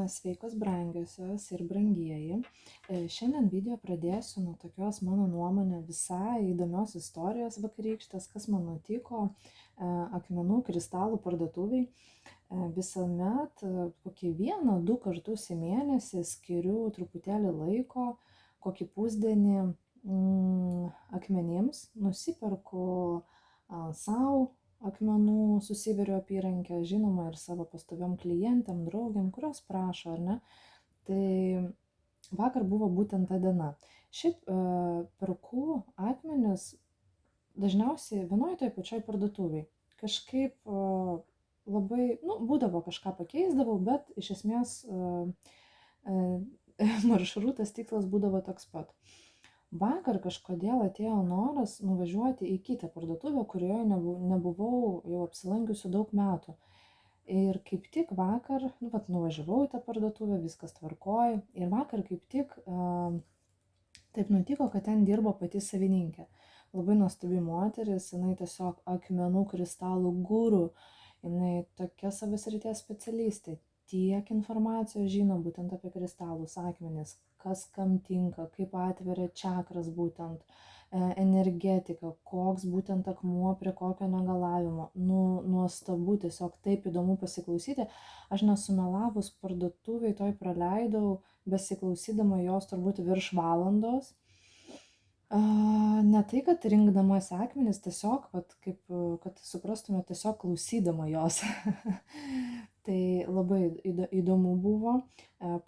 Sveikos brangiosios ir brangieji. Šiandien video pradėsiu nuo tokios mano nuomonė visai įdomios istorijos vakarykštės, kas man nutiko akmenų kristalų parduotuviai. Visuomet kokį 1-2 kartus į mėnesį skiriu truputėlį laiko, kokį pusdienį akmenims, nusiperku savo akmenų, susiveriu apyrankę, žinoma, ir savo pastoviom klientėm, draugėm, kurios prašo, ar ne. Tai vakar buvo būtent ta diena. Šiaip perku akmenis dažniausiai vienoje toje pačioj parduotuviai. Kažkaip labai, būdavo kažką pakeisdavau, bet iš esmės maršrutas, tikslas būdavo toks pat. Vakar kažkodėl atėjo noras nuvažiuoti į kitą parduotuvę, kurioje nebuvau jau apsilankiusi daug metų. Ir kaip tik vakar, nuvažiavau į tą parduotuvę, viskas tvarkoja. Ir vakar kaip tik taip nutiko, kad ten dirbo pati savininkė. Labai nuostabi moteris, jinai tiesiog akmenų kristalų guru, jinai tokia savo srities specialistė. Tiek informacijos žino būtent apie kristalus, akmenis, kas kam tinka, kaip atveria čakras būtent, energetika, koks būtent akmuo prie kokio negalavimo. Nuostabu, tiesiog taip įdomu pasiklausyti. Aš nesumelavus parduotuviai toj praleidau, besiklausydama jos turbūt virš valandos. Ne tai, kad rinkdamas akmenis, tiesiog, kaip, kad suprastume, tiesiog klausydama jos. Tai labai įdomu buvo,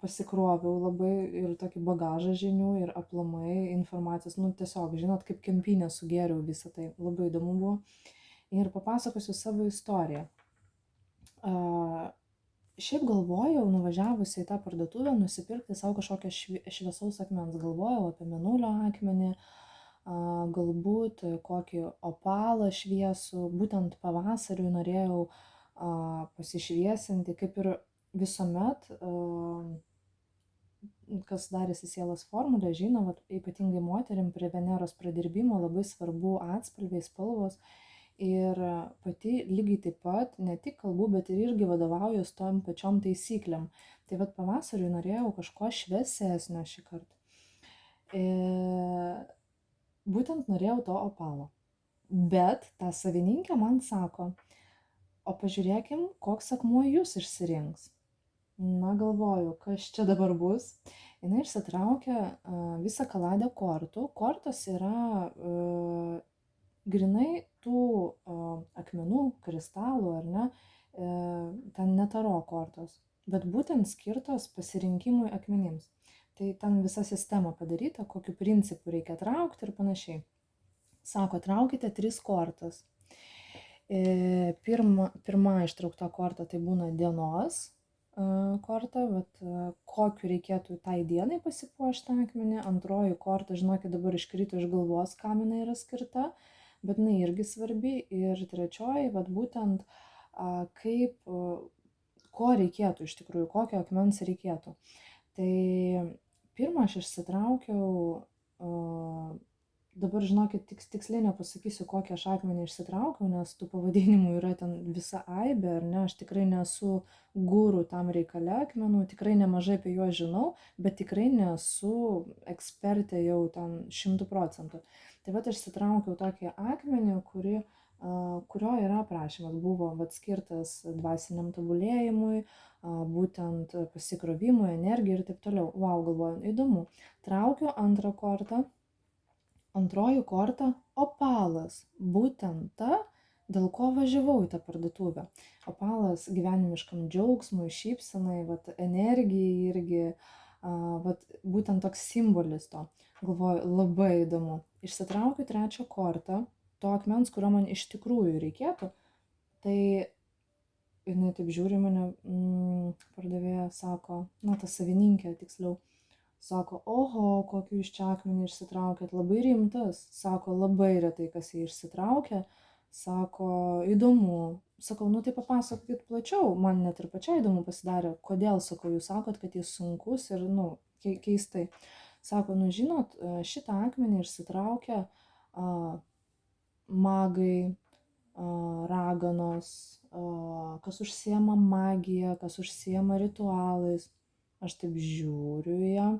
pasikroviau labai ir tokį bagažą žinių ir aplamai informacijos, tiesiog, žinot, kaip kempinę sugėriau visą tai, labai įdomu buvo. Ir papasakosiu savo istoriją. Šiaip galvojau, nuvažiavusi į tą parduotuvę, nusipirkti savo kažkokią šviesaus akmens. Galvojau apie mėnulio akmenį, galbūt kokį opalą šviesų. Būtent pavasariui norėjau pasišviesinti, kaip ir visuomet, kas darėsi sielos formulę, žino, ypatingai moterim prie Veneros pradirbimo labai svarbu atspalviai, spalvos. Ir pati lygiai taip pat ne tik kalbu, bet ir irgi vadovaujuos tom pačiom taisyklėm. Tai pavasariui norėjau kažko šviesesnio šį kartą. Būtent norėjau to opalo. Bet ta savininkė man sako, o pažiūrėkim, koks akmuo jūs išsirinks. Galvoju, kas čia dabar bus. Jinai išsitraukia visą kaladę kortų. Kortos yra grinai tų akmenų, kristalų, ar ne, ten ne taro kortos, bet būtent skirtos pasirinkimui akmenims. Tai ten visa sistema padaryta, kokiu principu reikia traukti ir panašiai. Sako, traukite 3 kortas. Pirma ištraukta korta tai būna dienos korta, kokiu reikėtų tai dienai pasipuošti akmenį. Antroji korta, žinokit, dabar iškrito iš galvos, kam jinai yra skirta, bet jinai irgi svarbi. Ir trečioji, būtent kaip, ko reikėtų iš tikrųjų, kokio akmens reikėtų. Tai pirmą aš išsitraukiau, dabar žinokit, tiksliai nepasakysiu, kokį aš akmenį išsitraukiau, nes tų pavadinimų yra ten visa aibė, ar ne, aš tikrai nesu guru tam reikale akmenų, tikrai nemažai apie juos žinau, bet tikrai nesu ekspertė jau ten 100%. Tai išsitraukiau tokį akmenį, kurio yra aprašymas, buvo skirtas dvasiniam tobulėjimui, būtent pasikrovimui, energijai ir taip toliau. Vau, galvoju, įdomu. Traukiu antrą kortą. Antroji korta opalas, būtent ta, dėl ko važiavau į tą parduotuvę. Opalas gyvenimiškam džiaugsmui, šypsenai, energijai irgi, būtent toks simbolis to. Galvoju, labai įdomu. Išsitraukiu trečią kortą, to akmens, kurio man iš tikrųjų reikėtų. Tai jinai taip žiūri mane, pardavėja sako, ta savininkė tiksliau. Sako, oho, kokį jūs čia akmenį išsitraukėt, labai rimtas. Sako, labai retai, kas jį išsitraukia. Sako, įdomu. Sakau, tai papasakokit plačiau. Man net ir pačiai įdomu pasidarė, kodėl, sakau, jūs sakot, kad jis sunkus ir, keistai. Sako, žinot, šitą akmenį išsitraukia magai, raganos, kas užsiema magija, kas užsiema ritualais. Aš taip žiūriu į ją.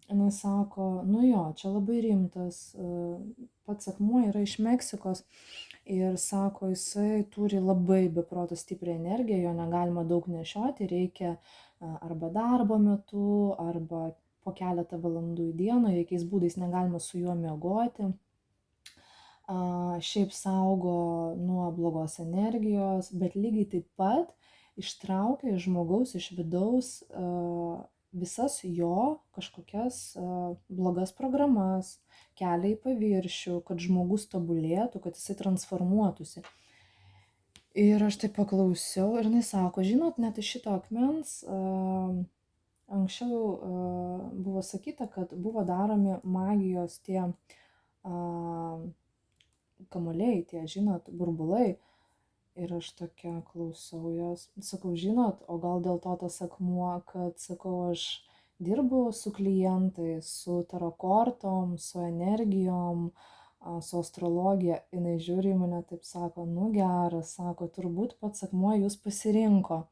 Jinai sako, nu jo, čia labai rimtas, pats akmuo yra iš Meksikos ir sako, jisai turi labai beproto stiprią energiją, jo negalima daug nešioti, reikia arba darbo metu, arba po keletą valandų į dieną, jokiais būdais negalima su juo miegoti. Šiaip saugo nuo blogos energijos, bet lygiai taip pat ištraukia iš žmogaus iš vidaus visas jo kažkokias blogas programas, kelia į paviršių, kad žmogus tobulėtų, kad jisai transformuotųsi. Ir aš taip paklausiau ir jinai sako, žinot, net iš šito akmens anksčiau buvo sakyta, kad buvo daromi magijos tie kamuoliai, tie, žinot, burbulai. Ir aš tokia klausau jos, sakau, žinot, o gal dėl to tas akmuo, kad, sakau, aš dirbu su klientais, su tarokortom, su energijom, su astrologija. Jinai žiūri į mane taip sako, nu geras, sako, turbūt pats akmuo jūs pasirinko.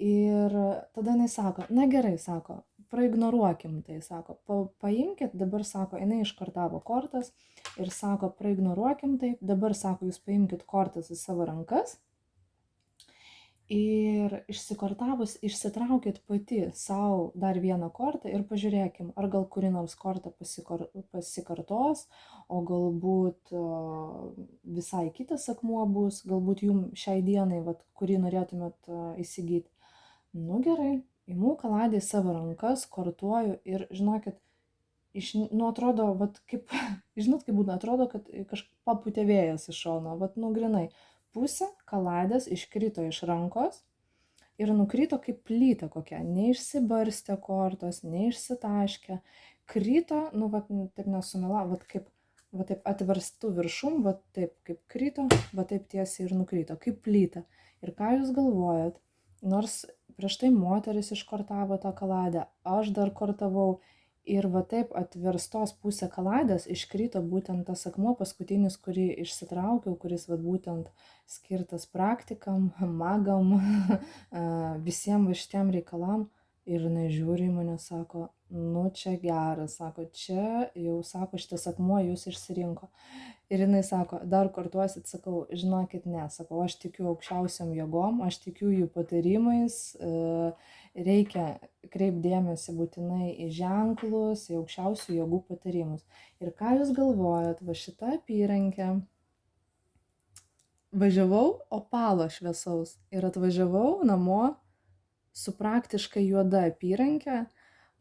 Ir tada jinai sako, na gerai, sako, praignoruokim tai, sako, paimkit, dabar sako, jinai iškortavo kortas ir sako, praignoruokim tai, dabar sako, jūs paimkit kortas į savo rankas ir išsikortavus išsitraukit pati savo dar vieną kortą ir pažiūrėkim, ar gal kuri nors korta pasikartos, o galbūt visai kitas akmuo bus, galbūt jums šiai dienai, vat, kurį norėtumėt įsigyti. Nu gerai, imu kaladę į savo rankas, kortuoju ir žinokit, nu atrodo, vat kaip, žinot, kaip būna, atrodo, kad kažkaip paputė vėjas iš šono, vat nu grinai, pusė kaladės iškrito iš rankos ir nukrito kaip plyta kokia, neišsibarstė kortos, neišsitaškė, krito, nu vat taip nesumela, vat kaip, vat taip atverstų viršum, vat taip kaip krito, vat taip tiesiai ir nukrito, kaip plyta. Ir ką jūs galvojat? Nors prieš tai moteris iškortavo tą kaladę, aš dar kortavau ir va taip atverstos pusė kaladės iškrito būtent tas akmuo paskutinis, kurį išsitraukiau, kuris va būtent skirtas praktikam, magam, visiems va šitiem reikalam. Ir jinai žiūri į mane, sako, nu čia geras, sako, čia jau, sako, šitas akmuo jūs išsirinko. Ir jinai sako, dar kortuosit, sakau, žinokit, ne, sakau, aš tikiu aukščiausiam jėgom, aš tikiu jų patarimais, reikia kreipdėmėsi būtinai į ženklus, į aukščiausių jėgų patarimus. Ir ką jūs galvojat, va šitą apyrankę, važiavau opalo šviesaus ir atvažiavau namo su praktiškai juoda apyrankė.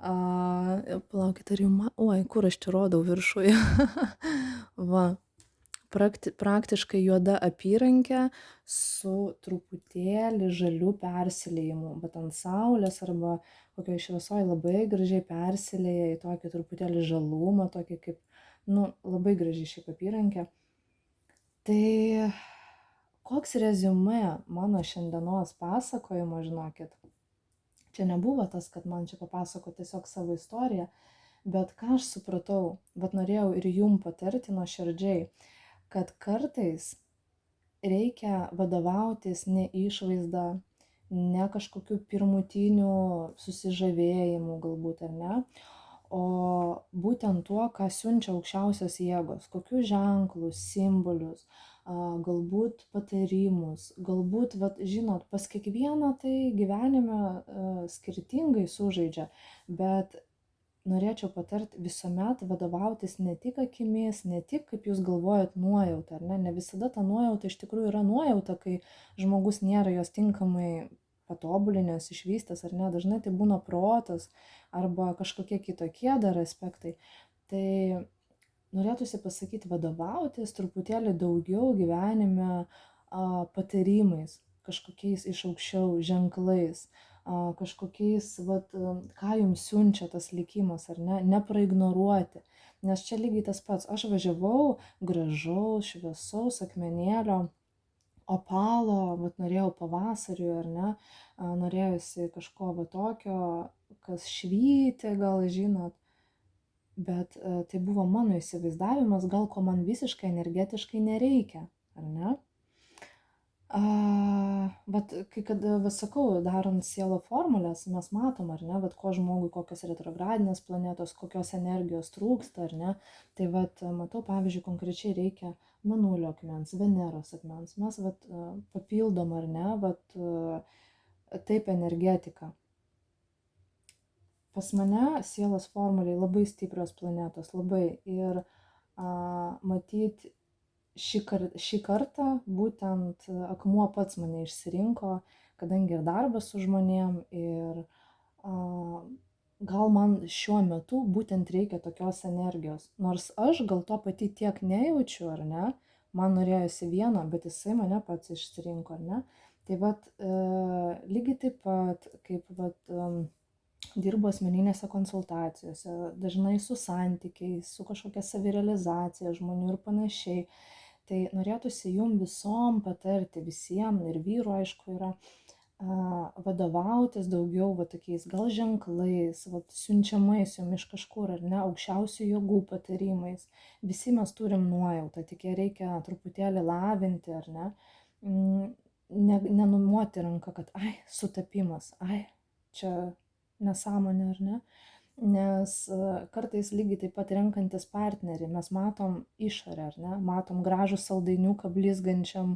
Palaukit, ar jau oi, kur aš čia rodau viršuje? Va, praktiškai juoda apyrankė su truputėlį žalių persiliejimu, bet ant saulės arba kokioje šviesoje labai gražiai persilieja į tokį truputėlį žalumą, tokį kaip, nu, labai gražiai šiaip apyrankė. Tai koks reziumė mano šiandienos pasakojimo, žinokit? Čia nebuvo tas, kad man čia papasako tiesiog savo istoriją, bet ką aš supratau, bet norėjau ir jum patarti nuoširdžiai, kad kartais reikia vadovautis ne išvaizda, ne kažkokiu pirmutiniu susižavėjimu galbūt ar ne, o būtent tuo, ką siunčia aukščiausios jėgos, kokius ženklus, simbolius, galbūt patarimus, galbūt, vat, žinot, pas kiekvieną tai gyvenime skirtingai sužaidžia, bet norėčiau patarti visuomet vadovautis ne tik akimis, ne tik, kaip jūs galvojat, nuojauta, ar ne? Ne visada ta nuojauta iš tikrųjų yra nuojauta, kai žmogus nėra jos tinkamai patobulinęs, išvystęs, ar ne? Dažnai tai būna protas arba kažkokie kitokie dar aspektai. Tai norėtųsi pasakyti vadovautis truputėlį daugiau gyvenime patarimais, kažkokiais iš aukščiau ženklais, kažkokiais, vat, ką jums siunčia tas likimas, ar ne, nepraignoruoti. Nes čia lygiai tas pats, aš važiavau gražaus, šviesaus akmenėlio, opalo, vat norėjau pavasariui, ar ne, norėjusi kažko va tokio, kas švyti, gal žinot, bet tai buvo mano įsivaizdavimas, gal ko man visiškai energetiškai nereikia, ar ne? Vat kai kada, va sakau, darant sielo formulės, mes matom, ar ne, vat ko žmogui, kokios retrogradinės planetos, kokios energijos trūksta, ar ne. Tai vat matau, pavyzdžiui, konkrečiai reikia Mėnulio akmens, Veneros akmens. Mes vat papildom, ar ne, vat taip energetiką. Pas mane sielos formuliai labai stiprios planetos, labai. Ir matyt, šį kartą būtent akmuo pats mane išsirinko, kadangi ir darbas su žmonėm, ir gal man šiuo metu būtent reikia tokios energijos. Nors aš gal to pati tiek nejaučiu, ar ne, man norėjosi vieno, bet jisai mane pats išsirinko, ar ne. Tai vat lygiai taip pat, kaip vat dirbu asmeninėse konsultacijose, dažnai su santykiais, su kažkokia savirealizacija žmonių ir panašiai. Tai norėtųsi jum visom patarti, visiems, ir vyrų aišku yra, vadovautis daugiau va tokiais gal ženklais, va siunčiamais jum iš kažkur, ar ne, aukščiausių jėgų patarimais. Visi mes turim nuojautą, tik ją reikia truputėlį lavinti, ar ne, nenumuoti ranką, kad ai, sutapimas, ai, čia nesąmonė, ar ne. Nes kartais lygiai taip pat renkantis partnerį mes matom išorę, ar ne, matom gražų saldainiuką blizgančiam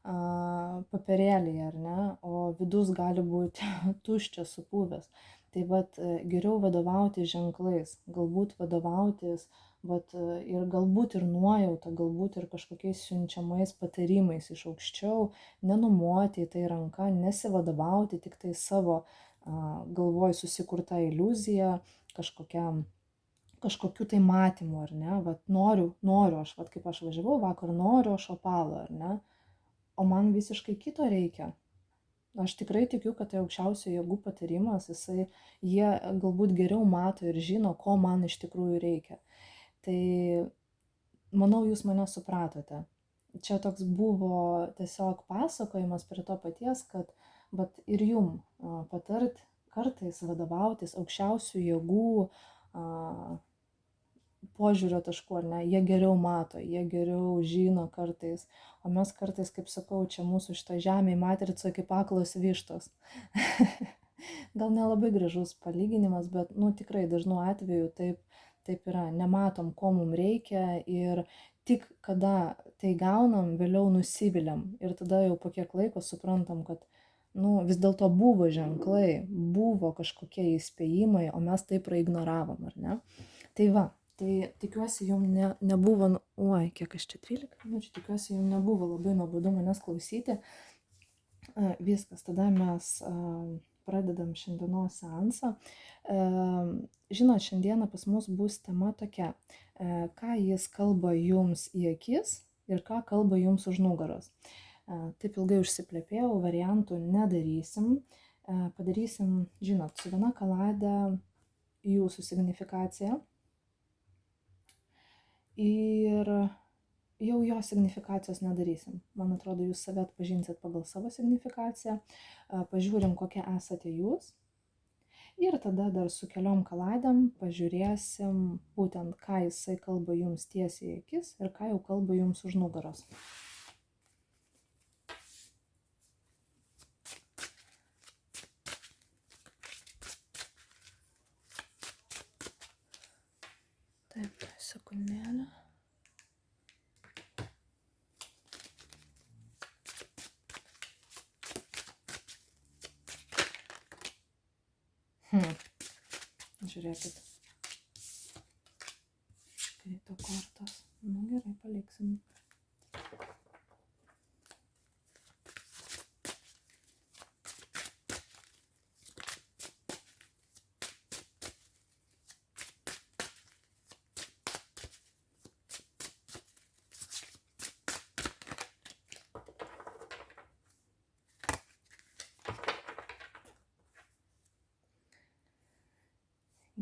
papirėlyje, ar ne, o vidus gali būti tuščias, supuvęs. Tai vat geriau vadovauti ženklais, galbūt vadovautis vat ir galbūt ir nuojauta, galbūt ir kažkokiais siunčiamais patarimais iš aukščiau, nenumuoti į tai ranką, nesivadovauti tik tai savo galvoj susikurta iliuzija, kažkokiu tai matymu, ar ne, vat noriu aš, vat kaip aš važiavau vakar, noriu aš opalo, ar ne, o man visiškai kito reikia. Aš tikrai tikiu, kad tai aukščiausių jėgų patarimas, jie galbūt geriau mato ir žino, ko man iš tikrųjų reikia. Tai manau, jūs mane supratote. Čia toks buvo tiesiog pasakojimas prie to paties, kad vat ir jum patart kartais vadovautis aukščiausių jėgų požiūrio taškų, ar ne, jie geriau mato, jie geriau žino kartais, o mes kartais, kaip sakau, čia mūsų šitą žemėje matrica kaip aklos vištos. Gal nelabai gražus palyginimas, bet, tikrai dažnu atveju taip yra, nematom, ko mums reikia ir tik kada tai gaunam, vėliau nusiviliam ir tada jau po kiek laiko suprantam, kad vis dėlto buvo ženklai, buvo kažkokie įspėjimai, o mes tai praignoravom, ar ne? Tai va, tai tikiuosi jums nebuvo, kiek aš čia 12 minučių, tikiuosi jums nebuvo labai nuobodu manęs klausyti. Viskas, tada mes pradedam šiandienos seansą. Žinot, šiandieną pas mus bus tema tokia, ką jis kalba jums į akis ir ką kalba jums už nugaros. Taip ilgai užsiplepėjau, variantų nedarysim, padarysim, žinot, su viena kalade jūsų signifikacija ir jau jo signifikacijos nedarysim. Man atrodo, jūs save atpažinsit pagal savo signifikaciją, pažiūrim, kokie esate jūs ir tada dar su keliom kaladėm pažiūrėsim būtent, ką jisai kalba jums tiesiai į akis ir ką jau kalba jums už nugaros. Taip, sekundėlę. Žiūrėkit. Škrito kortos. Gerai, paliksim.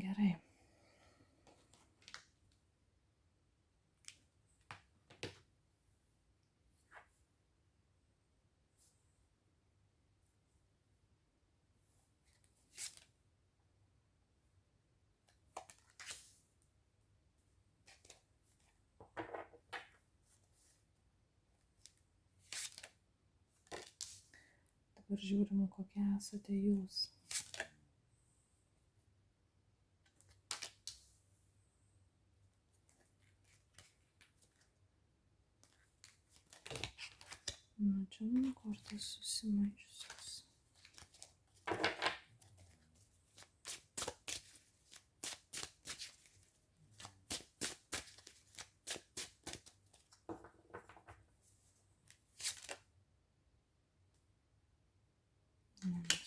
Gerai. Dabar žiūrim, kokie esate jūs. Na, čia mano kortos susimaišiusios.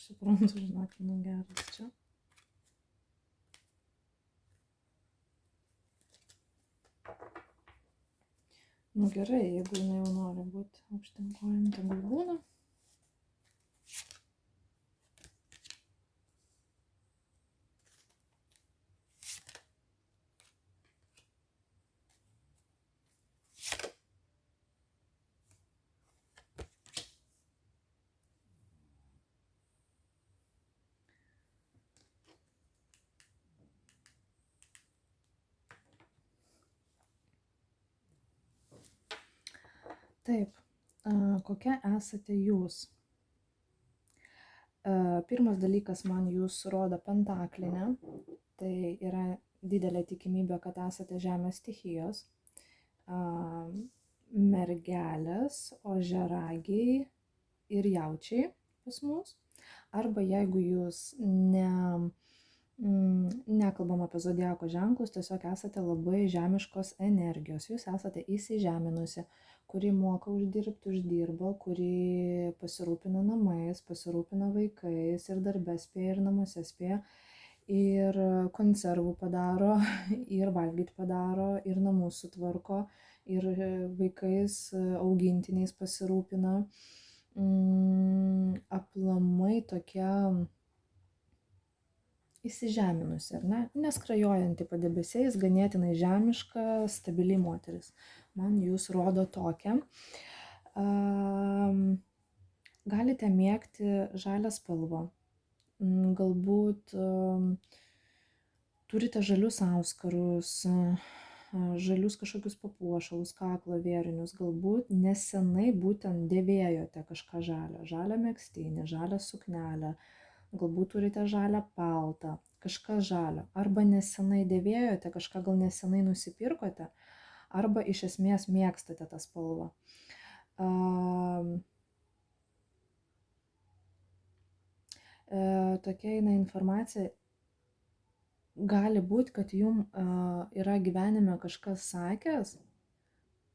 Suprantu, žinok, nu geras čia. Nu gerai, jeigu jinai jau nori būti aukštyn kojom, tegul būna. Taip, kokia esate jūs? Pirmas dalykas man jūs rodo pentaklinę, tai yra didelė tikimybė, kad esate žemės stichijos, mergelės, ožiaragiai ir jaučiai pas mus. Arba jeigu jūs nekalbam apie zodiako ženklus, tiesiog esate labai žemiškos energijos, jūs esate įsižeminusi, kuri moka uždirbti, uždirba, kuri pasirūpina namais, pasirūpina vaikais ir darbe spėja, ir namuose spėja, ir konservų padaro, ir valgyti padaro, ir namus sutvarko, ir vaikais, augintiniais pasirūpina. Aplamai tokia įsižeminusi, ar ne? Neskrajojanti padebesiais, ganėtinai žemiška, stabili moteris. Man jūs rodo tokią. Galite mėgti žalią spalvą. Galbūt turite žalius auskarus, žalius kažkokius papuošalus, kaklo vėrinius. Galbūt nesenai būtent dėvėjote kažką žalio. Žalią megztinį, žalią suknelę. Galbūt turite žalią paltą, kažką žalio. Arba nesenai dėvėjote, kažką gal nesenai nusipirkote, arba iš esmės mėgstate tą spalvą. Tokia eina informacija. Gali būti, kad jums yra gyvenime kažkas sakęs,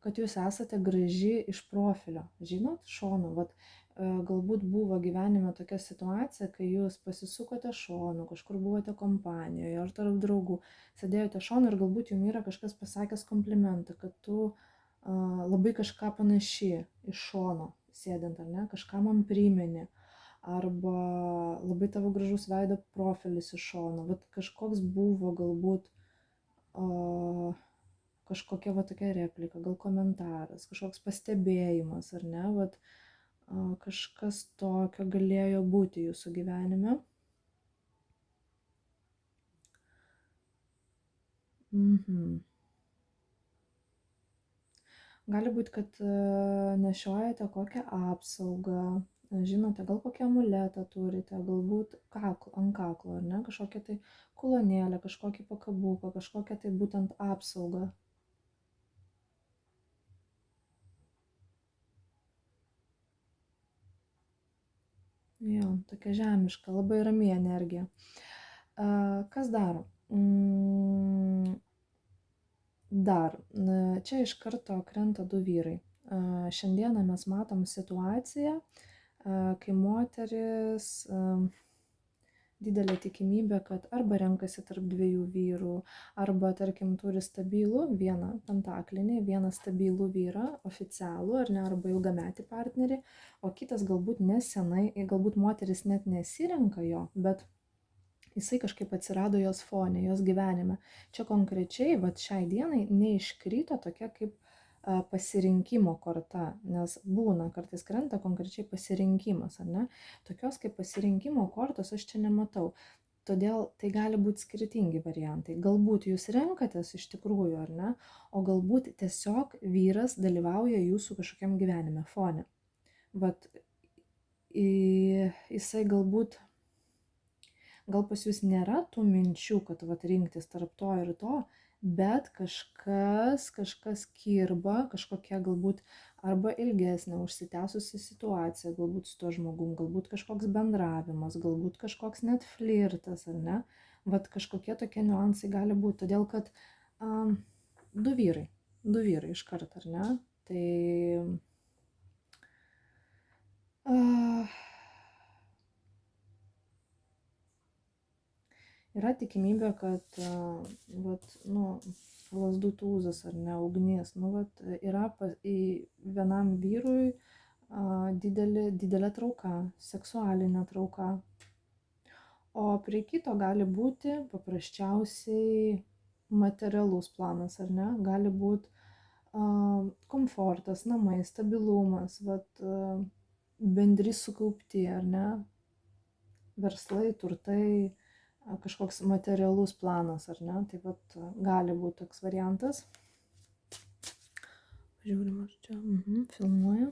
kad jūs esate graži iš profilio. Žinot, šonu, vat, galbūt buvo gyvenime tokia situacija, kai jūs pasisukote šonu, kažkur buvote kompanijoje ar tarp draugų, sėdėjote šonu ir galbūt jums yra kažkas pasakęs komplimentą, kad tu labai kažką panaši iš šono sėdint, ar ne, kažką man primeni, arba labai tavo gražus veido profilis iš šono, vat kažkoks buvo galbūt kažkokia va tokia replika, gal komentaras, kažkoks pastebėjimas, ar ne, vat kažkas tokio galėjo būti jūsų gyvenime. Gali būti, kad nešiojate kokią apsaugą, žinote, gal kokią amuletą turite, galbūt ant kaklo, ar ne, kažkokią tai kulonėlę, kažkokį pakabuką, kažkokią tai būtent apsaugą. Jo, tokia žemiška, labai rami energija. Kas dar? Dar, čia iš karto krenta du vyrai. Šiandieną mes matom situaciją, kai moteris didelė tikimybė, kad arba renkasi tarp dviejų vyrų, arba, tarkim, turi stabilų vieną pentaklinį, vieną stabilų vyrą, oficialų, ar ne, arba ilgametį partnerį, o kitas galbūt nesenai, galbūt moteris net nesirenka jo, bet jisai kažkaip atsirado jos fone, jos gyvenime. Čia konkrečiai, vat šiai dienai, neiškrito tokia kaip pasirinkimo korta, nes būna, kartais krenta konkrečiai pasirinkimas, ar ne? Tokios kaip pasirinkimo kortos aš čia nematau. Todėl tai gali būti skirtingi variantai. Galbūt jūs renkatės iš tikrųjų, ar ne? O galbūt tiesiog vyras dalyvauja jūsų kažkokiam gyvenime fone. Vat jisai gal pas jūs nėra tų minčių, kad vat rinktis tarp to ir to, bet kažkas kirba, kažkokia galbūt arba ilgesnė užsitęsusi situacija, galbūt su tuo žmogum, galbūt kažkoks bendravimas, galbūt kažkoks net flirtas, ar ne? Vat kažkokie tokie niuansai gali būti, todėl kad du vyrai iš karto, ar ne? Tai yra tikimybė, kad lazdų tūzas ar ne ugnis, yra vienam vyrui didelė trauka, seksualinė trauka, o prie kito gali būti paprasčiausiai materialus planas, ar ne, gali būti komfortas, namai, stabilumas, bendri sukaupti, ar ne, verslai, turtai, kažkoks materialus planas, ar ne, tai gali būti toks variantas. Žiūrim, ar čia filmuoja.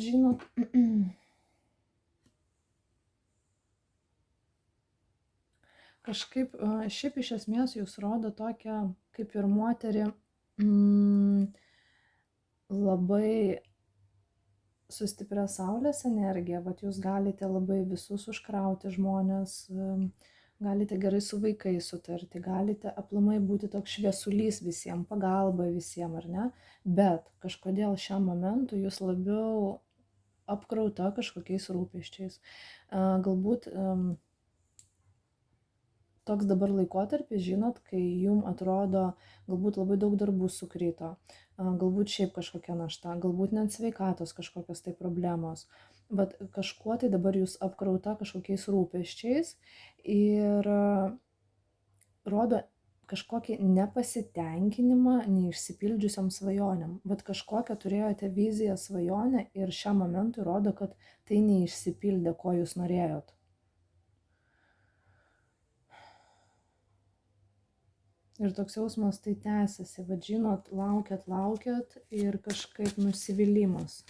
Žinot, kažkaip šiaip iš esmės jūs rodo tokią kaip ir moterį labai su stipria saulės energija, jūs galite labai visus užkrauti žmonės, galite gerai su vaikais sutarti, galite aplamai būti toks šviesulys visiems, pagalba visiems, ar ne, bet kažkodėl šiam momentui jūs labiau apkrauta kažkokiais rūpesčiais. Galbūt toks dabar laikotarpis, žinot, kai jum atrodo, galbūt labai daug darbų sukrito, galbūt šiaip kažkokia našta, galbūt net sveikatos kažkokios tai problemos, bet kažkuo tai dabar jūs apkrauta kažkokiais rūpesčiais ir rodo kažkokį nepasitenkinimą neišsipildžiusiam svajonėm. Bet kažkokią turėjote viziją, svajonę ir šiam momentui rodo, kad tai neišsipildė, ko jūs norėjot. Ir toks jausmas tai tęsiasi, žinot, laukiat ir kažkaip nusivylimas.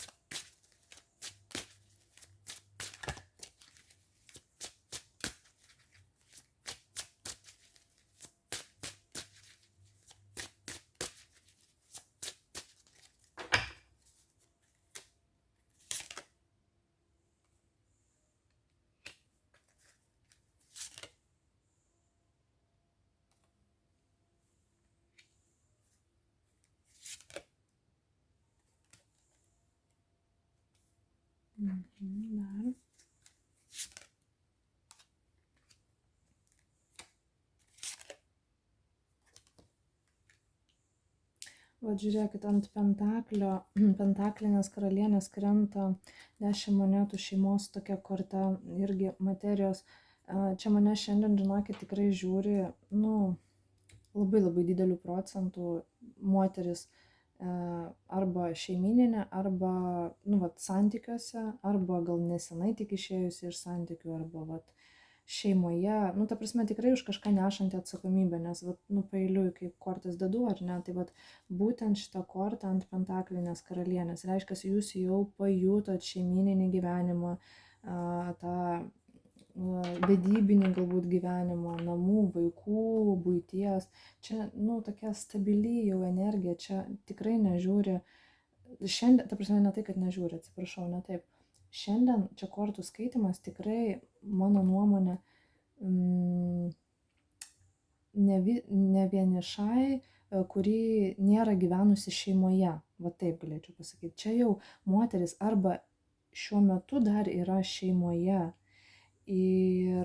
Dar. Žiūrėkit, ant pentaklinės karalienės krenta 10 monetų šeimos tokia korta, irgi materijos. Čia mane šiandien, žinokit, tikrai žiūri, labai labai didelių procentų moteris arba šeimininė, arba, santykiuose, arba gal nesenai tik išėjusi iš santykių, arba, šeimoje, ta prasme tikrai už kažką nešanti atsakomybę, nes, paeiliui, kaip kortas dedu, ar ne, tai būtent šitą kortą ant pentaklinės karalienės, reiškia, jūs jau pajutot šeimininį gyvenimą, tą vedybinį galbūt gyvenimą, namų, vaikų, buities, čia, tokia stabili jau energija, čia tikrai nežiūri, šiandien, ta prasme, ne tai, kad nežiūri, atsiprašau, ne taip. Šiandien čia kortų skaitimas tikrai, mano nuomonė, ne vienišai, kuri nėra gyvenusi šeimoje, taip galėčiau pasakyti. Čia jau moteris arba šiuo metu dar yra šeimoje ir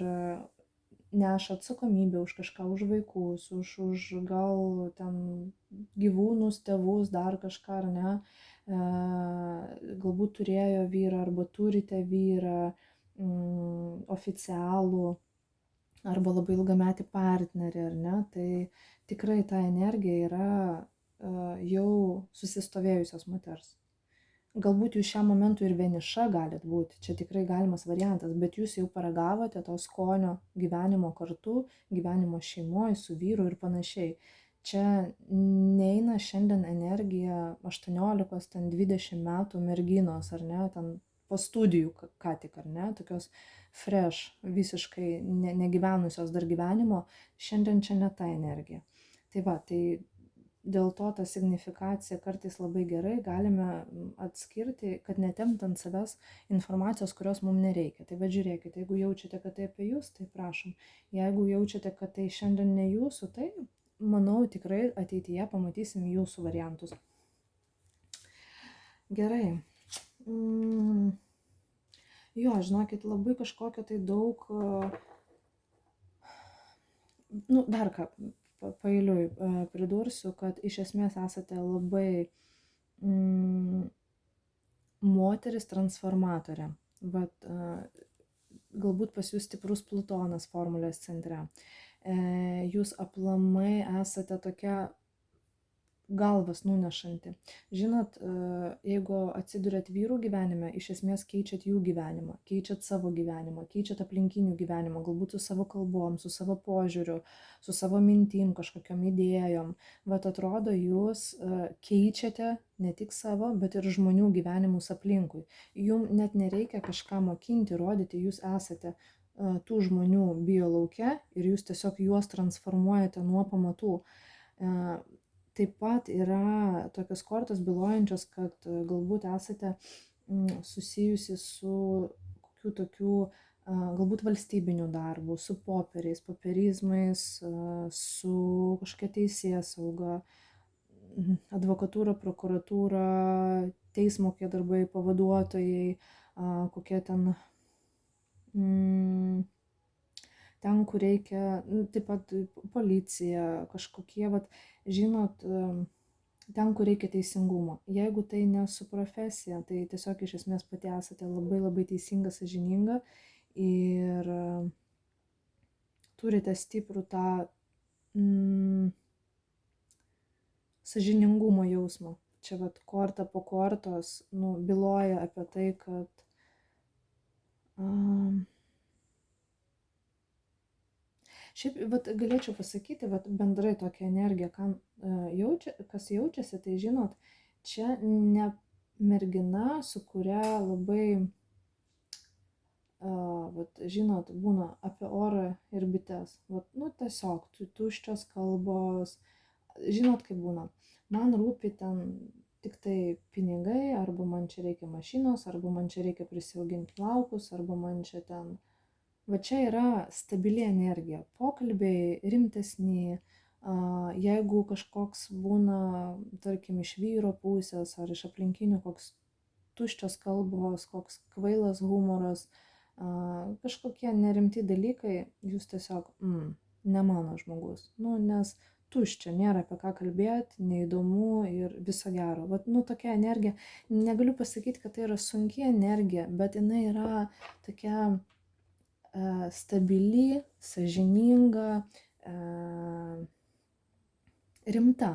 neša atsakomybę už kažką, už vaikus, už gal ten gyvūnus, tėvus, dar kažką, ar ne. galbūt turėjo vyrą arba turite vyrą, oficialų arba labai ilgametį partnerį, ar ne, tai tikrai ta energija yra jau susistovėjusios moters. Galbūt jūs šiam momentui ir vieniša galit būti, čia tikrai galimas variantas, bet jūs jau paragavote to skonio gyvenimo kartu, gyvenimo šeimoje, su vyru ir panašiai. Čia neina šiandien energija 18-20 metų merginos, ar ne, ten po studijų ką tik, ar ne, tokios fresh, visiškai negyvenusios dar gyvenimo, šiandien čia ne ta energija. Tai va, tai dėl to ta signifikacija kartais labai gerai galime atskirti, kad netempt ant savęs informacijos, kurios mums nereikia. Tai va žiūrėkite, jeigu jaučiate, kad tai apie jūs, tai prašom. Jeigu jaučiate, kad tai šiandien ne jūsų, tai manau tikrai ateityje pamatysim jūsų variantus. Gerai. Jo, žinokit, labai kažkokio tai daug, dar ką paeiliui pridursiu, kad iš esmės esate labai moteris transformatorė. Vat, galbūt pas jūs stiprus Plutonas formulės centre. Jūs aplamai esate tokia galvas nunešanti. Žinot, jeigu atsiduriat vyrų gyvenime, iš esmės keičiat jų gyvenimą, keičiat savo gyvenimą, keičiat aplinkinių gyvenimą, galbūt su savo kalbom, su savo požiūriu, su savo mintim, kažkokiom idėjom. Vat atrodo, jūs keičiate ne tik savo, bet ir žmonių gyvenimus aplinkui. Jums net nereikia kažką mokinti, rodyti, jūs esate tų žmonių biolauke ir jūs tiesiog juos transformuojate nuo pamatų. Taip pat yra tokios kortos bylojančios, kad galbūt esate susijusi su kokiu tokiu galbūt valstybiniu darbu, su popieriais, popierizmais, su kažkokia teisėsauga, advokatūra, prokuratūra, teismo kokie darbai, pavaduotojai, kokie ten kur reikia, taip pat policija, kažkokie, vat, žinot, ten, kur reikia teisingumo. Jeigu tai ne su profesija, tai tiesiog iš esmės pati esate labai labai teisinga, sąžininga ir turite stiprų tą sąžiningumo jausmą. Čia vat korta po kortos byloja apie tai, kad šiaip vat, galėčiau pasakyti, vat, bendrai tokią energiją, kas jaučiasi, tai žinot, čia ne mergina, su kuria labai, vat, žinot, būna apie orą ir bites. Vat, tiesiog tuščios kalbos, žinot, kaip būna. Man rūpi ten tik tai pinigai, arba man čia reikia mašinos, arba man čia reikia prisiauginti plaukus, arba man čia ten... Va čia yra stabili energija, pokalbiai rimtesni, jeigu kažkoks būna, tarkim, iš vyro pusės ar iš aplinkinių koks tuščios kalbos, koks kvailas humoras, kažkokie nerimti dalykai, jūs tiesiog, ne mano žmogus, nes tuščia, nėra apie ką kalbėti, neįdomu ir viso gero. Vat, tokia energija, negaliu pasakyti, kad tai yra sunki energija, bet jinai yra tokia stabili, sąžininga, rimta,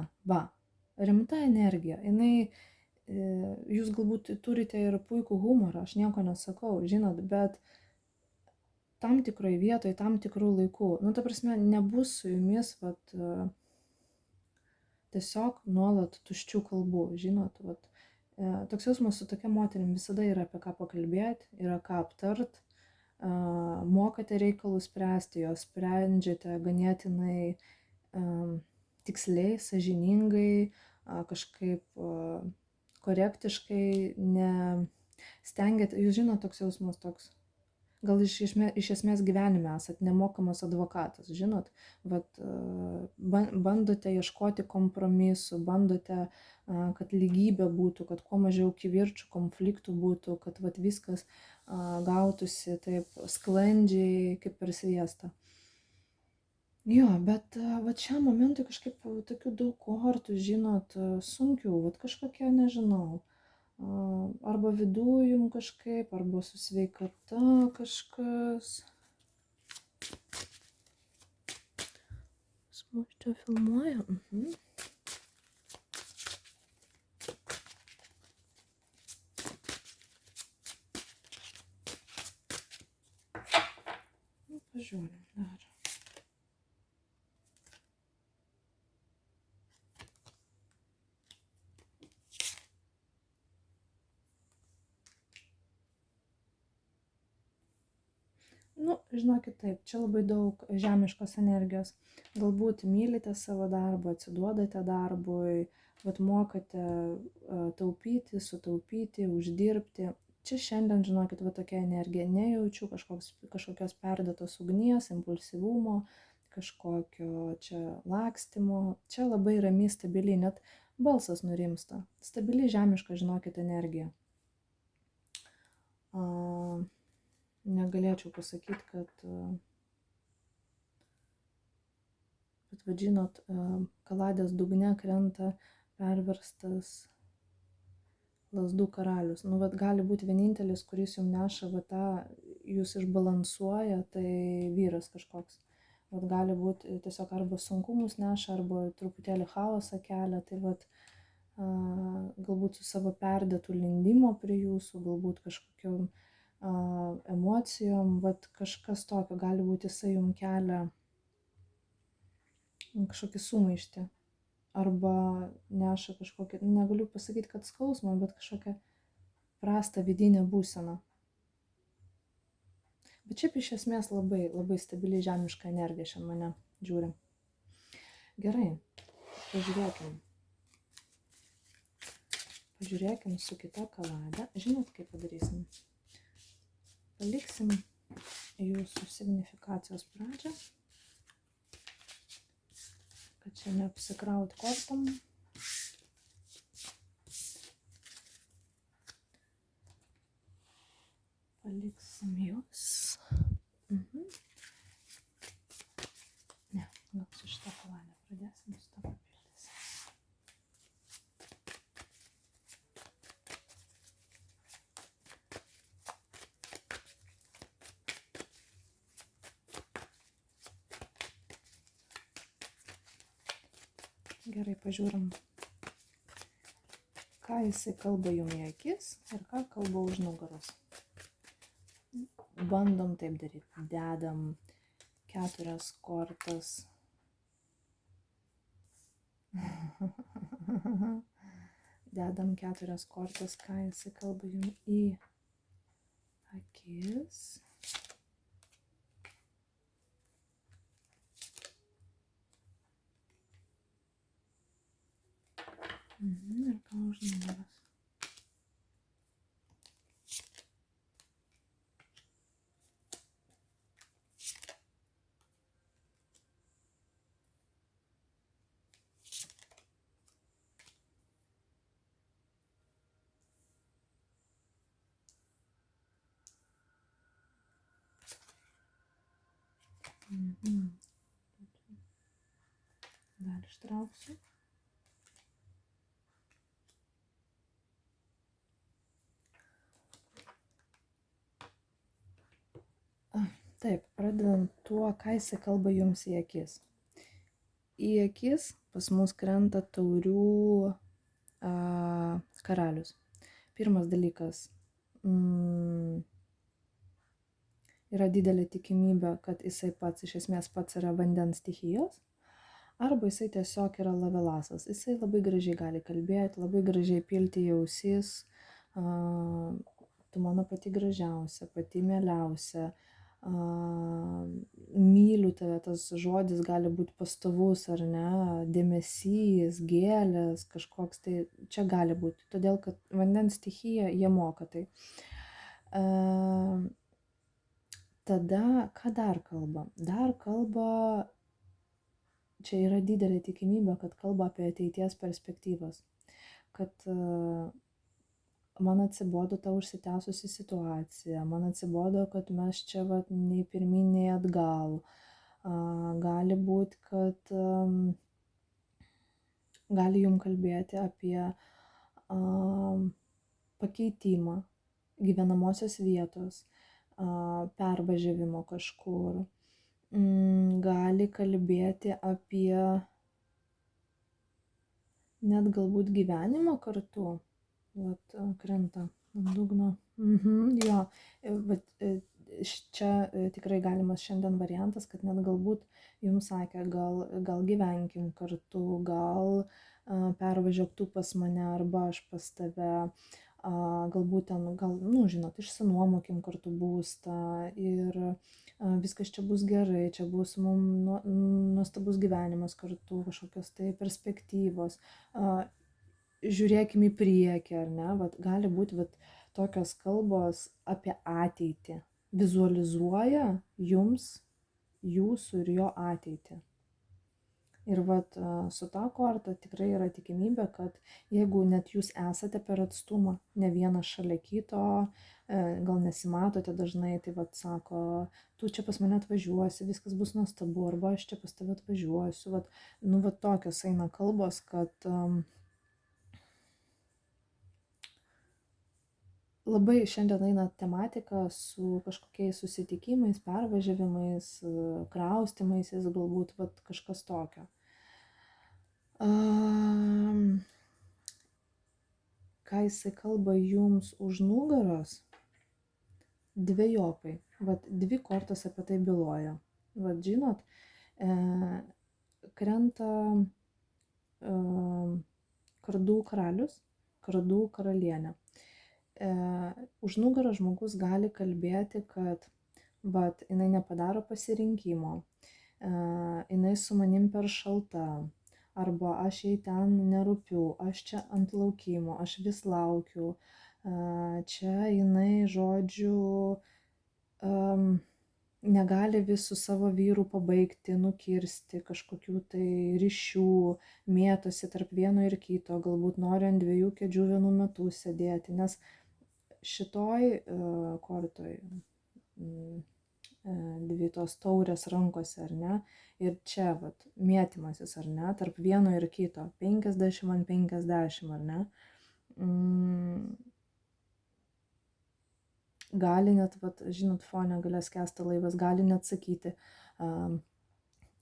rimta energija. Jūs galbūt turite ir puikų humorą, aš nieko nesakau, žinot, bet tam tikroje vietoje, tam tikrų laikų, ta prasme, nebus su jumis tiesiog nuolat tuščių kalbų, žinot, toks jausmas su tokia moterim visada yra apie ką pakalbėti, yra ką aptart, mokate reikalus spręsti, jos sprendžiate ganėtinai tiksliai, sąžiningai, kažkaip korektiškai, stengiate, jūs žinot, toks jausmas toks, gal iš esmės gyvenime esat nemokamas advokatas, žinot, bandote ieškoti kompromisų, bandote, kad lygybė būtų, kad kuo mažiau kivirčų, konfliktų būtų, kad viskas gautųsi taip sklandžiai kaip per sviestą. Jo, bet šiam momentui kažkaip tokių daug kortų, žinot, sunkių, kažkokia, nežinau, arba viduj jum kažkaip, arba su sveikata kažkas. Mus čia filmuoja. Pažiūrim dar. Žinokit taip, čia labai daug žemiškos energijos. Galbūt mylite savo darbą, atsiduodate darbui, vat mokate taupyti, sutaupyti, uždirbti. Čia šiandien, žinokit, va tokia energija. Nejaučiu kažkokios perdėtos ugnies, impulsyvumo, kažkokio čia lakstymo. Čia labai ramiai, stabiliai, net balsas nurimsta. Stabili žemiška, žinokit, energija. Negalėčiau pasakyti, kad žinot, kaladės dugne krenta perverstas lazdų karalius. Gali būti vienintelis, kuris jums neša jūs išbalansuoja, tai vyras kažkoks. Gali būti tiesiog arba sunkumus neša, arba truputėlį chaosą kelia. Tai galbūt su savo perdėtų lindimo prie jūsų, galbūt kažkokiom emocijom, kažkas tokio gali būti, jisai jums kelia kažkokį sumaištį arba neša kažkokį, negaliu pasakyti, kad skausmą, bet kažkokią prastą vidinę būseną. Bet šiaip iš esmės labai, labai stabili žemiška energija šiandien mane žiūri. Gerai, pažiūrėkim su kita kalade. Žinot, kaip padarysim? Paliksim jūsų signifikacijos pradžią, kad čia neapsikrauti kortom. Paliksim jūs. Ne, gal su šitą kaladę pradėsim, su tą papildysim. Gerai, pažiūrim, ką jisai kalba jums į akis ir ką kalba už nugaros. Bandom taip daryti. Dedam 4 kortas. Dedam 4 kortas, ką jisai kalba jums į akis. Ir ką už nugaros. Dar ištrauksiu. Taip, pradedant tuo, ką jisai kalba jums į akis. Į akis pas mus krenta taurių karalius. Pirmas dalykas, yra didelė tikimybė, kad jisai pats, iš esmės pats yra vandens stichijos, arba jisai tiesiog yra lavelasas. Jisai labai gražiai gali kalbėti, labai gražiai pilti į ausis, tu mano pati gražiausia, pati mieliausia, myliu tave, tas žodis gali būti pastovus ar ne, dėmesys, gėlės, kažkoks tai, čia gali būti, todėl kad vandens stichija, jie moka tai. Tada, ką dar kalba? Dar kalba, čia yra didelė tikimybė, kad kalba apie ateities perspektyvas, kad man atsibodo ta užsitęsusi situacija, man atsibodo, kad mes čia nei pirmyn, nei atgal. Gali būti, kad gali jums kalbėti apie pakeitimą gyvenamosios vietos, pervažiavimo kažkur. Gali kalbėti apie net galbūt gyvenimą kartu. Vat krenta ant dugno. Jo, vat čia tikrai galimas šiandien variantas, kad net galbūt jums sakė, gal gyvenkim kartu, gal pervažiuok tu pas mane arba aš pas tave, galbūt ten, žinot, išsinuomokim kartu būstą ir viskas čia bus gerai, čia bus mums nuostabus gyvenimas kartu, kažkokios tai perspektyvos, žiūrėkim į priekį, ar ne, vat gali būti vat tokios kalbos apie ateitį, vizualizuoja jums jūsų ir jo ateitį. Ir vat su ta korta tikrai yra tikimybė, kad jeigu net jūs esate per atstumą, ne vienas šalia kito, gal nesimatote dažnai, tai vat sako, tu čia pas mane atvažiuosi, viskas bus nuostabu, arba aš čia pas tave atvažiuosiu, vat tokios eina kalbos, kad labai šiandien eina tematika su kažkokiais susitikimais, pervažiavimais, kraustimaisiais, galbūt vat kažkas tokio. Ką jisai kalba jums už nugaros? Dvejopai. Vat dvi kortos apie tai byloja. Vat žinot, krenta kardų karalius, kardų karalienė. Už nugarą žmogus gali kalbėti, kad vat, jinai nepadaro pasirinkimo, jinai su manim per šalta, arba aš jai ten nerūpiu, aš čia ant laukimo, aš vis laukiu, čia jinai, žodžiu, negali vis su savo vyru pabaigti, nukirsti kažkokių tai ryšių, mėtosi tarp vieno ir kito, galbūt nori ant dviejų kėdžių vienu metu sėdėti, nes šitoj kortoj dvi tos taurės rankose, ar ne, ir čia vat mėtymasis, ar ne, tarp vieno ir kito, 50 ant 50, ar ne, gali net, vat, žinot, fone galės skęsta laivas, gali net sakyti,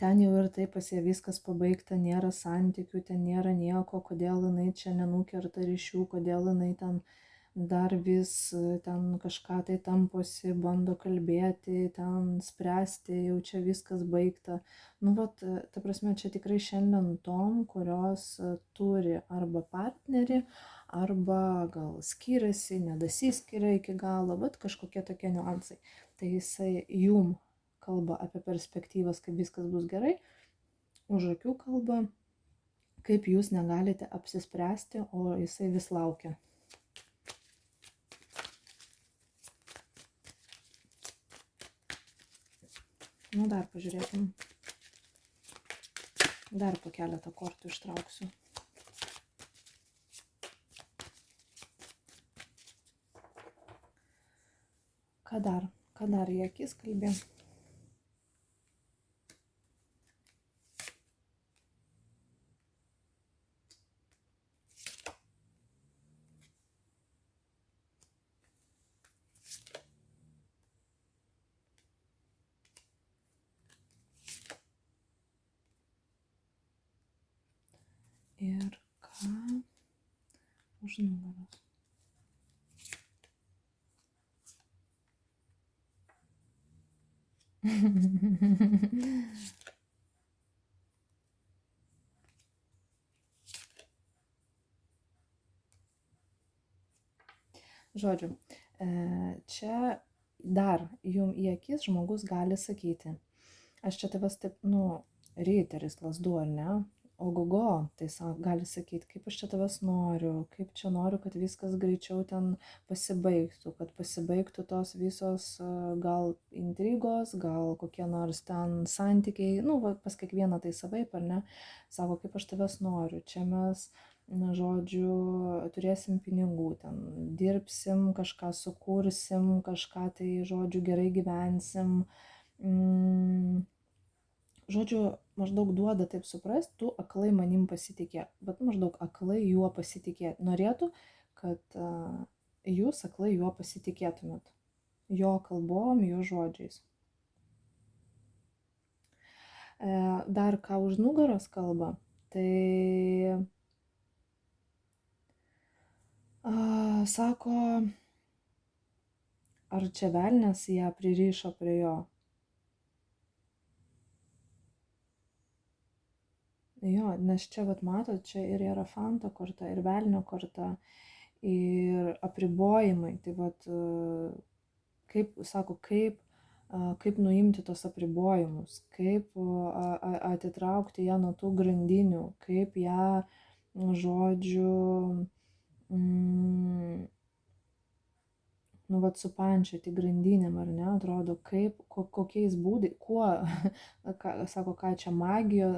ten jau ir taip pas ją viskas pabaigta, nėra santykių, ten nėra nieko, kodėl jinai čia nenukerta ryšių, kodėl jinai ten dar vis ten kažką tai tamposi, bando kalbėti, ten spręsti, jau čia viskas baigta. Vat, ta prasme, čia tikrai šiandien tom, kurios turi arba partnerį, arba gal skiriasi, nedasiskiria iki galo, bet kažkokie tokie niuansai. Tai jisai jum kalba apie perspektyvas, kaip viskas bus gerai, už akių kalba, kaip jūs negalite apsispręsti, o jisai vis laukia. Dar pažiūrėkim. Dar po keletą kortų ištrauksiu. Ką dar į akis kalbė? Ir ką už nugaros? Žodžiu, čia dar jum į akis žmogus gali sakyti, aš čia tavęs taip, riteris lasdu, ar ne? Ogogo, tai gali sakyti, kaip aš čia tavęs noriu, kaip čia noriu, kad viskas greičiau ten pasibaigtų, kad pasibaigtų tos visos gal intrigos, gal kokie nors ten santykiai, pas kiekvieną tai savaip, ar ne, sako, kaip aš tavęs noriu, čia mes, žodžiu, turėsim pinigų, ten dirbsim, kažką sukursim, kažką tai, žodžiu, gerai gyvensim, žodžiu, maždaug duoda taip suprast, tu aklai manim pasitikėk, bet maždaug aklai juo pasitikėk. Norėtų, kad jūs aklai juo pasitikėtumėt. Jo kalbom, jo žodžiais. Dar ką už nugaros kalba, tai sako, ar čia velnias ją pririšo prie jo. Jo, nes čia, vat matot, čia ir Jerofanto korta, ir velnio korta, ir apribojimai. Tai vat, kaip nuimti tos apribojimus, kaip atitraukti ją nuo tų grandinių, kaip ją, žodžiu, supančioti grandinėm, ar ne, atrodo, kokiais būdais, sako, ką čia magija,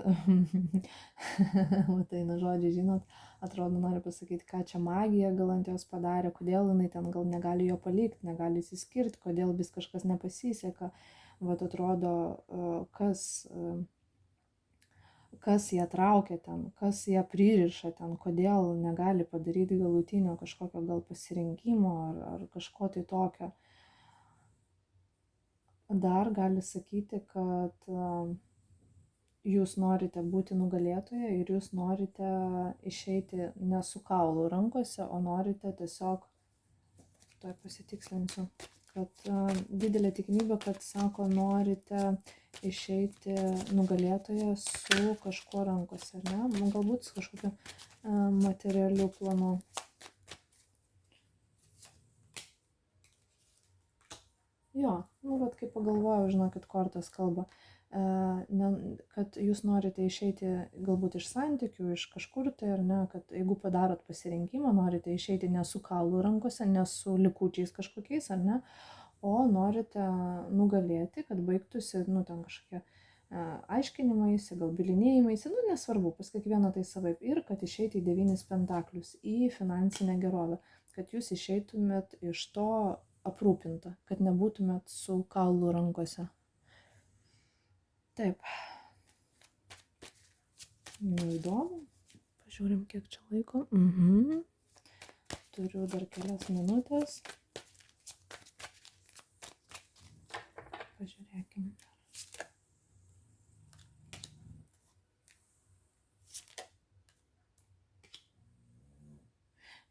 tai žodžiai, žinot, atrodo, noriu pasakyti, ką čia magija gal ant jos padarė, kodėl jinai ten gal negali jo palikti, negali įsiskirti, kodėl vis kažkas nepasiseka, atrodo, kas ją traukia ten, kas ją pririša ten, kodėl negali padaryti galutinio kažkokio gal pasirinkimo ar kažko tai tokio. Dar gali sakyti, kad jūs norite būti nugalėtoja ir jūs norite išeiti ne su kaulu rankose, o norite tiesiog, tuoj pasitikslinsiu, kad didelė tikimybė, kad sako, norite išeiti nugalėtoja su kažkuo rankose, ar ne? Galbūt su kažkokiu materialiu planu. Jo, kai pagalvojau, žinokit, kortos kalba, kad jūs norite išeiti galbūt iš santykių, iš kažkur tai, ar ne, kad jeigu padarot pasirinkimą, norite išeiti ne su kaulu rankose, ne su likučiais kažkokiais, ar ne, o norite nugalėti, kad baigtųsi, ten kažkokie aiškinimaisi, gal bylinėjimaisi, nesvarbu, pas kiekvieną tai savaip, ir kad išeiti į 9 pentaklius, į finansinę gerovę, kad jūs išeitumėt iš to aprūpinta, kad nebūtumėt su kaulu rankose. Taip. Neįdomu. Pažiūrim, kiek čia laiko. Turiu dar kelias minutės. Pažiūrėkim.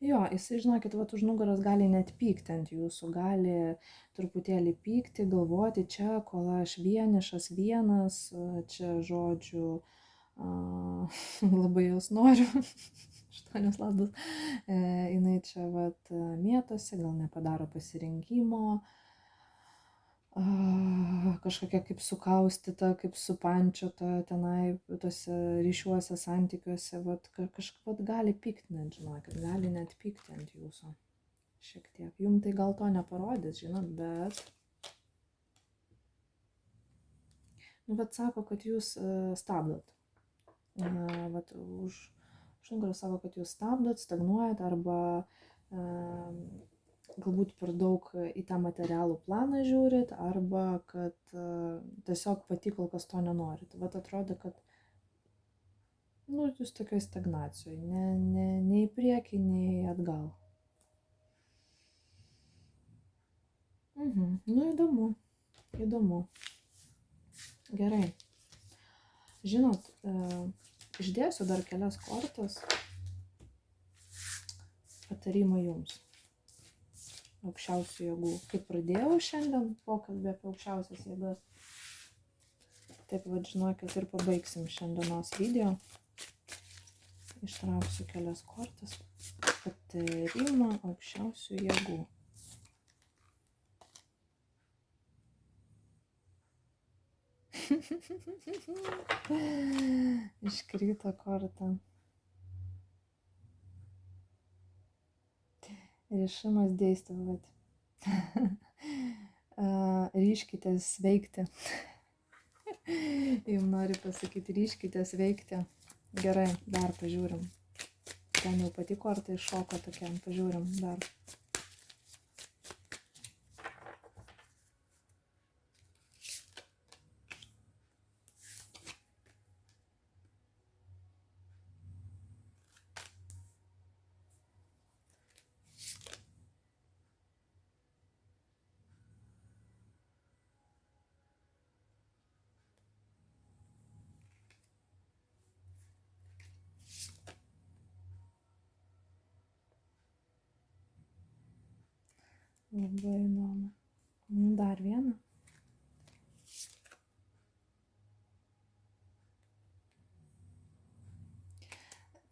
Jo, jisai, žinokit, už nugaros gali net pykti ant jūsų, gali truputėlį pykti, galvoti čia, kol aš vienišas vienas, čia, žodžiu, labai jos noriu, 8 labdas, jinai čia, mėtosi, gal nepadaro pasirinkimo, kažkokia kaip sukaustyta, kaip supančiota tenai tose ryšiuose, santykiuose, kažkaip gali pykti net, žinokit, gali net pykti ant jūsų šiek tiek. Jum tai gal to neparodys, žinot, bet sako, kad jūs stabdot. Už nugaros sako, kad jūs stabdot, stagnuojat arba galbūt per daug į tą materialų planą žiūrit, arba kad tiesiog pati kol kas to nenorit. Atrodo, kad jūs tokioj stagnacijoje, nei į priekį, nei atgal. Įdomu. Gerai. Žinot, išdėsiu dar kelias kortas patarimą jums. Aukščiausių jėgų. Kaip pradėjau šiandien pokalbį apie aukščiausias jėgas, taip žinokit, ir pabaigsim šiandienos video. Ištrauksiu kelias kortas. Patarimą aukščiausių jėgų. Iškrito korta. Ryšimas dėstyti. Ryškitės veikti. Jums nori pasakyti, ryškitės veikti. Gerai, dar pažiūrim. Ten jau pati korta iššoko tokiam, pažiūrim dar. Labai įdomu. Dar vieną.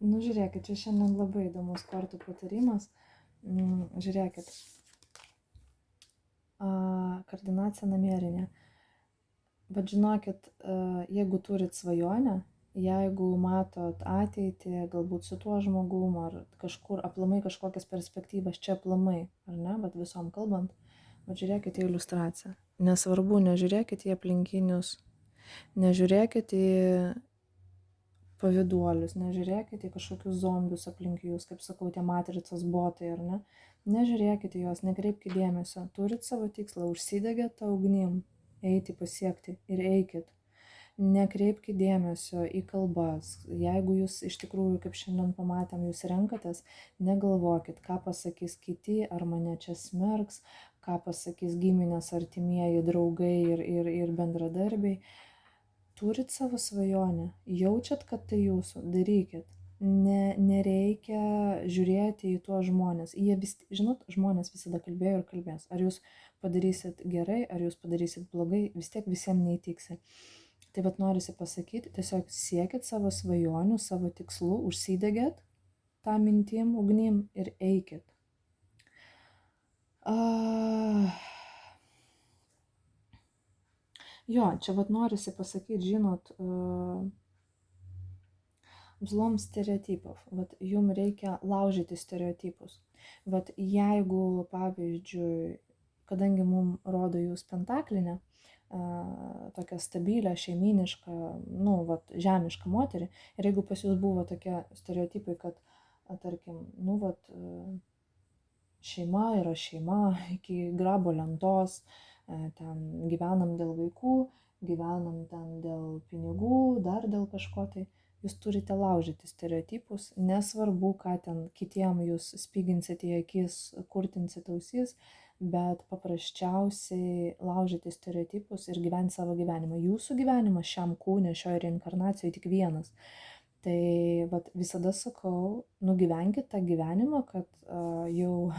Nu, žiūrėkit, čia šiandien labai įdomus kortų patarimas. Žiūrėkit. Koordinacija namerinė. Bet žinokit, jeigu turit svajonę, jeigu matot ateitį, galbūt su tuo žmogum ar kažkur aplamai kažkokias perspektyvas, čia aplamai, ar ne, bet visom kalbant, bet žiūrėkit į iliustraciją. Nesvarbu, nežiūrėkit į aplinkinius, nežiūrėkit į pavyduolius, nežiūrėkit į kažkokius zombius aplink jūs, kaip sakau, tie matricos botai, ar ne. Nežiūrėkit į juos, nekreipkit dėmesio, turit savo tikslą, užsidegėt tą ugnim, eiti pasiekti ir eikit. Nekreipkit dėmesio į kalbas, jeigu jūs iš tikrųjų, kaip šiandien pamatėm, jūs renkatės, negalvokit, ką pasakys kiti, ar mane čia smerks, ką pasakys giminės, artimieji, draugai ir bendradarbiai. Turit savo svajonę, jaučiat, kad tai jūsų, darykit. Nereikia žiūrėti į tuos žmonės. Jie žinot, žmonės visada kalbėjo ir kalbės. Ar jūs padarysit gerai, ar jūs padarysit blogai, vis tiek visiems neįtiksi. Tai vat norisi pasakyti, tiesiog siekit savo svajonių, savo tikslų, užsidegėt tą mintim, ugnim ir eikit. Jo, čia vat norisi pasakyti, žinot, взлом stereotipов. Vat jum reikia laužyti stereotipus. Vat jeigu, pavyzdžiui, kadangi mum rodo jūs pentaklinę, tokią stabilę, šeimynišką, nu, vat, žemišką moterį, ir jeigu pas jūs buvo tokie stereotipai, kad, tarkim, nu, vat, šeima yra šeima iki grabo lentos, ten gyvenam dėl vaikų, gyvenam ten dėl pinigų, dar dėl kažko tai. Jūs turite laužyti stereotipus, nesvarbu, ką ten kitiem jūs spiginsit į akis, kurtinsit ausis, bet paprasčiausiai laužyti stereotipus ir gyventi savo gyvenimą. Jūsų gyvenimas šiam kūne, šioje reinkarnacijoje tik vienas. Tai vat, visada sakau, nugyvenkit tą gyvenimą, kad jau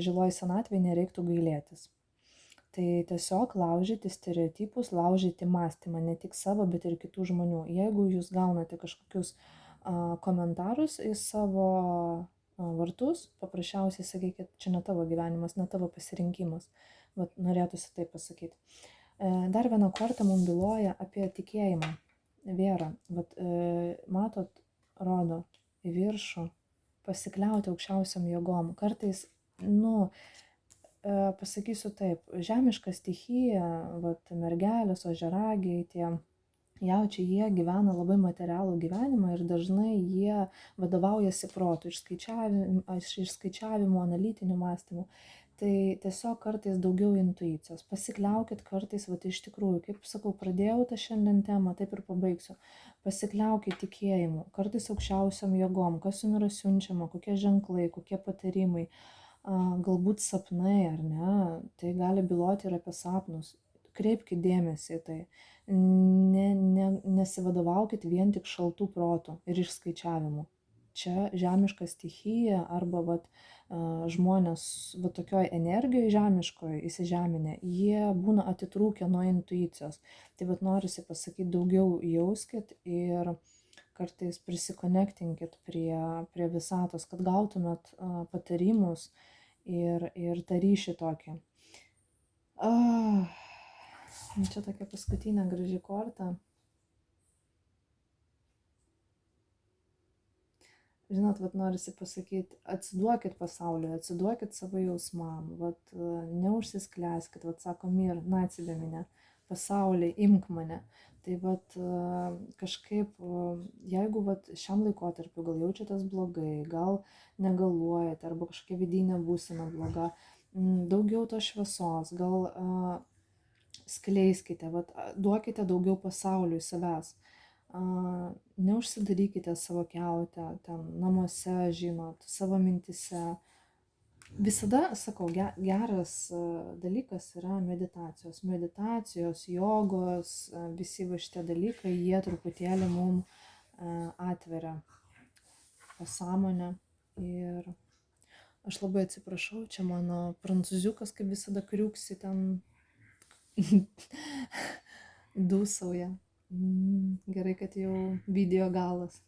žiloj senatvėje nereiktų gailėtis. Tai tiesiog laužyti stereotipus, laužyti mąstymą, ne tik savo, bet ir kitų žmonių. Jeigu jūs gaunate kažkokius komentarus į savo vartus, paprasčiausiai sakykit, čia ne tavo gyvenimas, ne tavo pasirinkimas. Vat norėtųsi tai pasakyti. Dar vieną kartą mums byloja apie tikėjimą, vėrą. Vat, matot, rodo į viršų, pasikliauti aukščiausiam jėgom. Kartais, pasakysiu taip, žemiška stichija, vat, mergelės, ožiaragiai, tie jaučiai, jie gyvena labai materialų gyvenimą ir dažnai jie vadovaujasi protu, išskaičiavimu, analitiniu mąstymu. Tai tiesiog kartais daugiau intuicijos. Pasikliaukit kartais, vat, iš tikrųjų, kaip sakau, pradėjau tą šiandien temą, taip ir pabaigsiu. Pasikliaukit tikėjimu, kartais aukščiausiam jėgom, kas jums yra siunčiama, kokie ženklai, kokie patarimai. Galbūt sapnai, ar ne, tai gali byloti ir apie sapnus. Kreipkite dėmesį į tai. Nesivadovaukit vien tik šaltų protų ir išskaičiavimų. Čia žemiška stichija arba vat, žmonės vat, tokioj energijoje žemiškoje įsižeminę, jie būna atitrūkę nuo intuicijos. Tai vat norisi pasakyti, daugiau jauskit ir kartais prisikonektinkit prie visatos, kad gautumėt patarimus ir tą ryšį tokį. Čia tokia paskutinė graži korta. Žinot, vat norisi pasakyti, atsiduokit pasauliui, atsiduokit savo jausmam, vat neužsisklęskit, vat sako Mir, nacidė mane, pasauliai, imk mane. Tai vat kažkaip, jeigu vat šiam laikotarpiu gal jaučiatės blogai, gal negaluojate, arba kažkokia vidinė būsena bloga, daugiau to šviesos, gal skleiskite, vat duokite daugiau pasauliui savęs. Neužsidarykite savo kiaute, ten namuose, žinot, savo mintise. Visada, sakau, geras dalykas yra meditacijos. Meditacijos, jogos, visi va šitie dalykai, jie truputėlį mums atveria pasąmonę ir Aš labai atsiprašau, čia mano prancūziukas kaip visada kriuksi ten dūsauja. Gerai, kad jau video galas.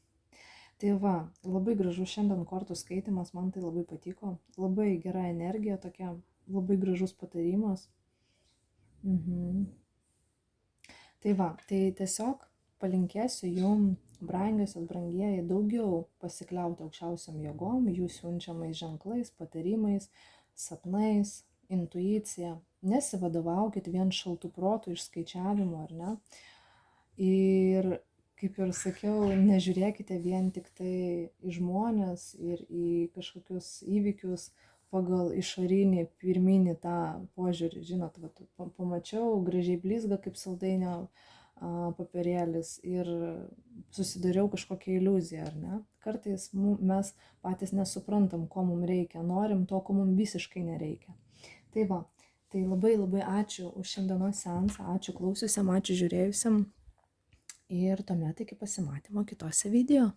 Tai va, labai gražus šiandien kortų skaitimas, man tai labai patiko. Labai gera energija tokia, labai gražus patarimas. Tai va, tai tiesiog palinkėsiu jum, brangiosios, brangieji, daugiau pasikliauti aukščiausiam jėgom, jų siunčiamais ženklais, patarimais, sapnais, intuicija. Nesivadovaukit vien šaltų protų išskaičiavimu, ar ne? Ir kaip ir sakiau, nežiūrėkite vien tik tai į žmonės ir į kažkokius įvykius pagal išorinį, pirminį tą požiūrį. Žinot, vat, pamačiau, gražiai blizga kaip saldainio papirėlis ir susidariau kažkokią iliuziją, ar ne? Kartais mes patys nesuprantam, ko mums reikia, norim to, ko mums visiškai nereikia. Tai va, tai labai labai ačiū už šiandienos seansą, ačiū klausiusiam, ačiū žiūrėjusiam ir tuomet iki pasimatymo kitose video.